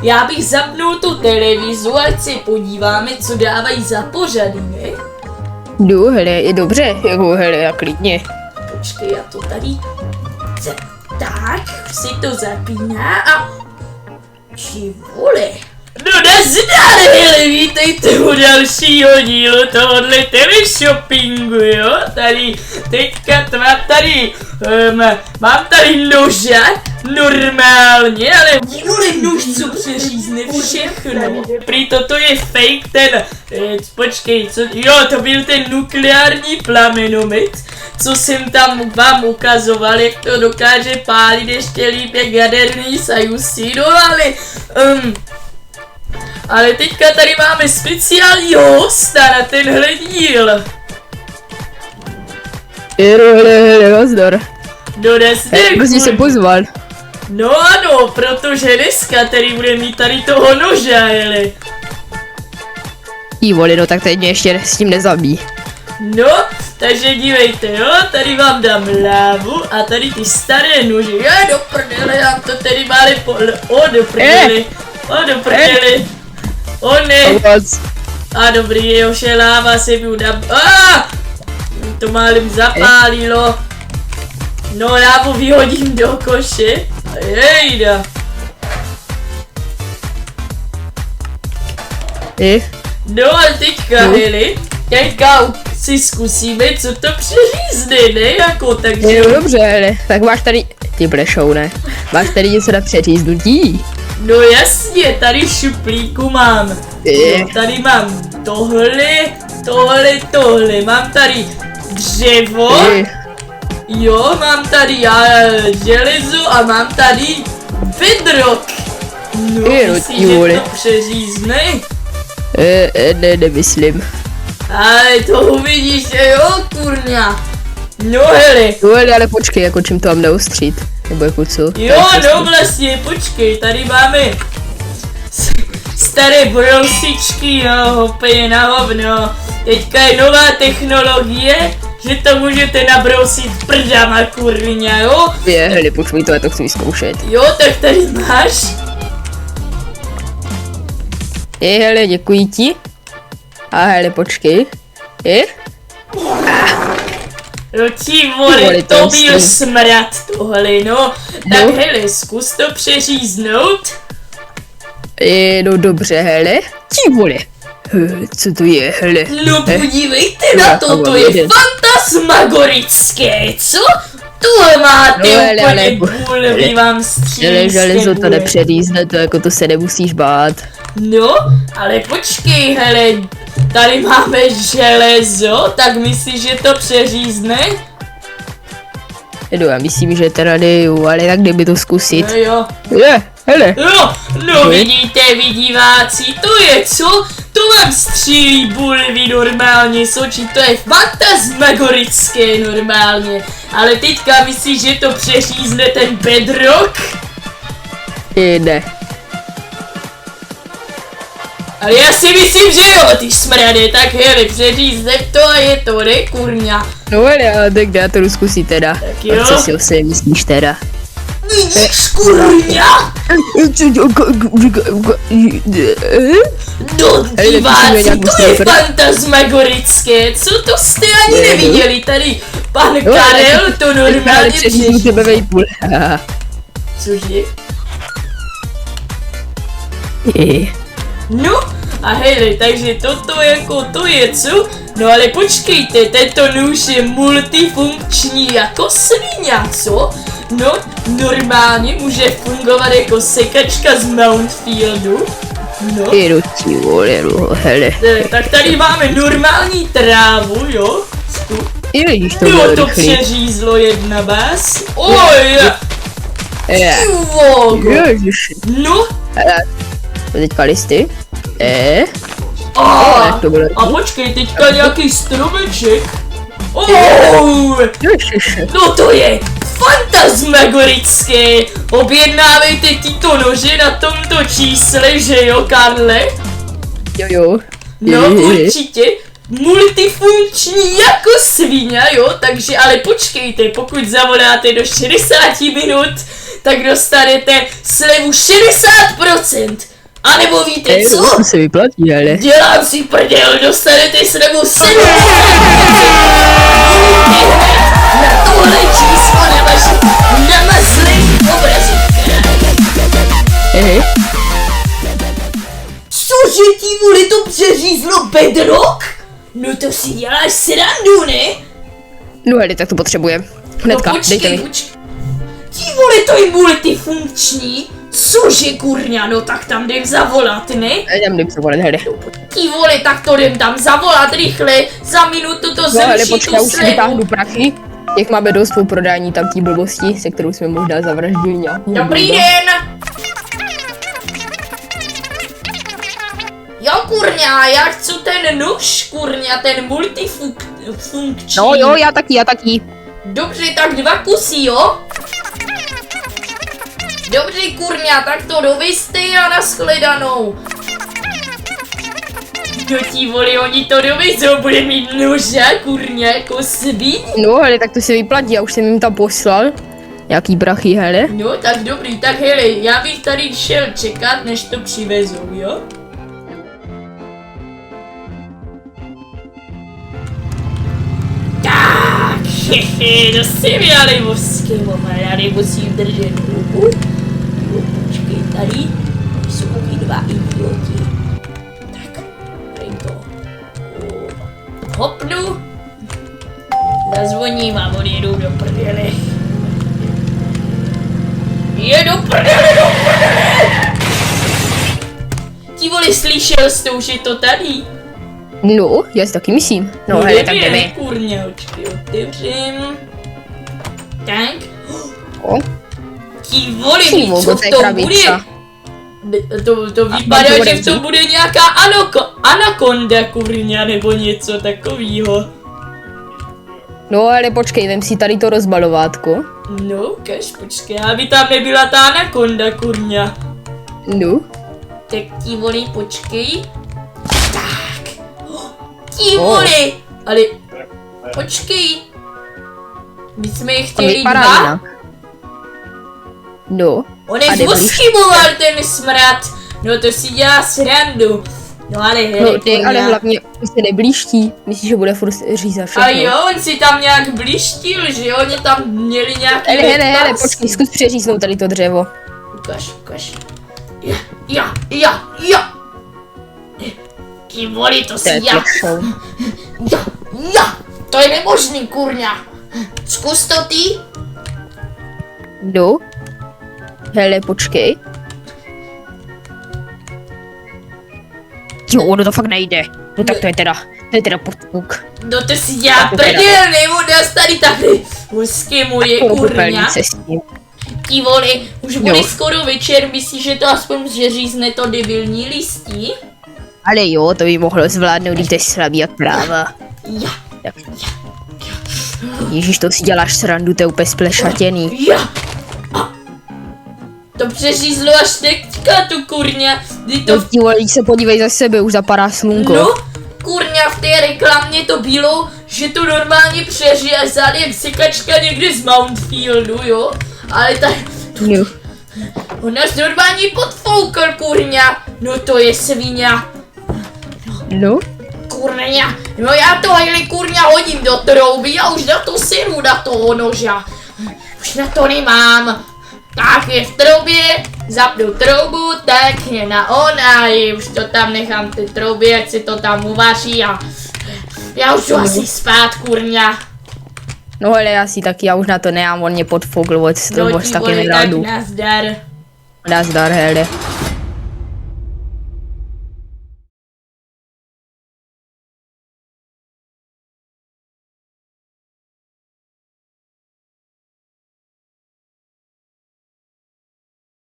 já bych zapnul tu televizu, ať se podíváme, co dávají za pořady, ne? No, hele, je dobře, jako hele, já klidně. Počkej, já to tady... Tak, si to zapíná a... Či vole. No nazdar, hele, vítejte u dalšího dílu tohohle teleshoppingu, jo? Tady, teďka mám tady noža, normálně, ale vole nůž, co přeřízne všechno. Prý toto je fake ten, počkej, co, jo, to byl ten nukleární plamenomet, co jsem tam vám ukazoval, jak to dokáže pálit ještě líp jak jaderný sajusí, no ale teďka tady máme speciálního hosta na tenhle díl. Hele, nazdar. No nazdar, Prostě se pozval. No ano, protože dneska tady bude mít tady toho noža, hele. Jí vole, no tak teď mě ještě s tím nezabí. No, takže dívejte, jo, tady vám dám lávu a tady ty staré nože, do prdele, já to tady mále do prdele, do prdele, ne, a dobrý, už je láva, se mi udám, to málem zapálilo, no lávu vyhodím do koše, jejda. No a teďka si zkusíme, co to přeřízne, ne, jako, takže... Jo, dobře, hele, tak máš tady, ty blešou, ne, máš tady něco na přeříznutí? No jasně, tady v šuplíku mám, no, tady mám tohle, mám tady dřevo, jo, mám tady železo a mám tady bedrock. No, myslíš, že to přeřízne? Nemyslím. Ale to uvidíš, jo, kurňa. No hele. No hele, ale počkej, jako čím to mám neostřít, nebo jako co? Jo, no vlastně, počkej, tady máme staré brousičky, no, úplně na hovno. Teďka je nová technologie, že to můžete nabrousit prdama, kurňa, jo? Hele, počkej, to já to chci vyzkoušet. Jo, tak tady máš. Hele, děkuji ti. A hele, počkej. No ti vole, to byl smrad tohle, no. Tak hele, zkus to přeříznout. No dobře, hele. Ti vole. Co to je, hele? No podívejte na to je fantasmagorické, co? Tohle máte úplně bůlvy vám střízke. Ale železo to nepřeřízne, to jako to se nemusíš bát. No, ale počkej, hele, tady máme železo, tak myslíš, že to přeřízne? No, já myslím, že teda neju, ale tak kdyby to zkusit. No jo. Hele. No vidíte, vy diváci, to je co? To vám střílí bulvy normálně, soči, to je fantasmagorické normálně. Ale teďka myslíš, že to přeřízne ten bedrock? Ne. Ale já si myslím, že jo, ty smrade, tak hele, přeřízne to a je to, ne, kurňa. No ale tak já to zkusit teda. Tak jo. A co si o sebe myslíš teda? Vidíš, kurňa? No diváci, to je fantasmagorické, co to jste ani neviděli, tady pan Karel to normálně přeřízne. Cože? No a hele, takže toto jako to je co? No ale počkejte, tento nůž je multifunkční jako svině, co? No, normálně může fungovat jako sekačka z Mountfieldu. No. Hele. Tak tady máme normální trávu, jo? Jo, to přeřízlo jedna bás. No. Teďka listy. A počkej, teďka nějaký stromeček. No to je fantasmagorické. Objednávejte tyto nože na tomto čísle, že jo, Karle? Jo. No určitě. Multifunkční jako svině, jo, takže ale počkejte, pokud zavoláte do 60 minut, tak dostanete slevu 60%. A nebo víte co? To se vyplatí, hele. Dělám si prdel, dostanete slevu 70%. Na tohle číslo na vaši namazlý obrazík. Cože ti vole, to přeřízlo bedrock? No to si děláš srandu, ne? No hele, tak to potřebujeme. Hnedka, dejte mi. Počkej. Ti vole, to je multifunkční. Cože kurňa, no tak tam jdem zavolat, ne? Jdem zavolat, hele. Ti vole, tak to jdem tam zavolat rychle. Za minutu to No hele, zemší počkej, tu už si slevu. vytáhnu prachy. Jak máme dost po prodání tam tý blbosti, se kterou jsme možná zavraždili nějaký. Dobrý den! Jo kurňa, já chci ten nůž, kurňa, ten multifunkční. No jo, já taky. Dobře, tak 2 kusy, jo? Dobře, kurňa, tak to dovězte a nashledanou. No ti vole, oni to dovezou, bude mít nože, kurňa, jako svíň. No hele, tak to se vyplatí, já už jsem jim tam poslal. Jaký prachy, hele. No, tak dobrý, tak hele, já bych tady šel čekat, než to přivezou, jo? Tak, to si mi ale voskévo, já nemusím držet ruku. Jo, počkej, tady jsou taky 2 idioti. Tak, tady to. Hopnu. Zazvoním a odjedu do prdele. Je do prdele! Ti vole, slyšel jsi to, už je to tady? No, já si taky myslím. No hele, tak jdeme. Kurně, očky otevřím. Tak. O, Ti vole, Ty víš, co v to je tom krabička. bude? To vypadá, že v tom bude nějaká anakonda, kurňa, nebo něco takovýho. no ale počkej, vem si tady to rozbalovátko. No, ukaž, počkej, aby tam nebyla ta anakonda, kurňa. No. Tak ti vole, počkej. Tak. Ti vole, ale počkej. My jsme je To chtěli vypadá 2. jinak. No. On A je nebyl voskyboval ten smrad. No to si dělá srandu. No ale hele, No ty, ale hlavně se neblíští. Myslíš, že bude furt řízat všechno? a jo, on si tam nějak blištil, že jo? Oni tam měli nějaký Hele, letpásky. počkej, zkus přeříznout tady to dřevo. Ukaž. Ja. Ty voli, to To si je já. show. Ja. To je nemožný, kurňa. Zkus to ty. No. Hele, počkej. Jo, no to fakt nejde. No tak to je teda podpuk. No to si dělá Tak to teda. prdel, nebo nás tady takhle. Husky moje kurňa. Se s tím. Ty vole, už bude Jo. skoro večer, myslíš, že to aspoň zřízne to debilní listí? Ale jo, to by mohlo zvládnout, když to je slabý jak práva. Ja. Ježíš, to si děláš srandu, to je úplně splešatěný. A to přeřízlo až teďka, tu kurňa. Kdy to... To ti vole, se podívej za sebe, už zapadá slunko. No, kurňa, v té reklamě to bylo, že to normálně přeřízal jak sekačka někde z Mountfieldu, jo? Ale tak... Jo. On nás normálně podfoukl, kurňa. No to je svině. No? Kurňa, no já to hejli kurňa hodím do trouby a už na to syru na toho noža. Už na to nemám. Tak je v troubě, zapnu troubu, tak je na on a už to tam nechám ty trouby, ať se to tam uvaří a já už jdu asi spát, kurňa. No hele, já už na to nemám, on mě podfoukl, od No toho ti taky vole, tak nedádu. nazdar. Nazdar, hele.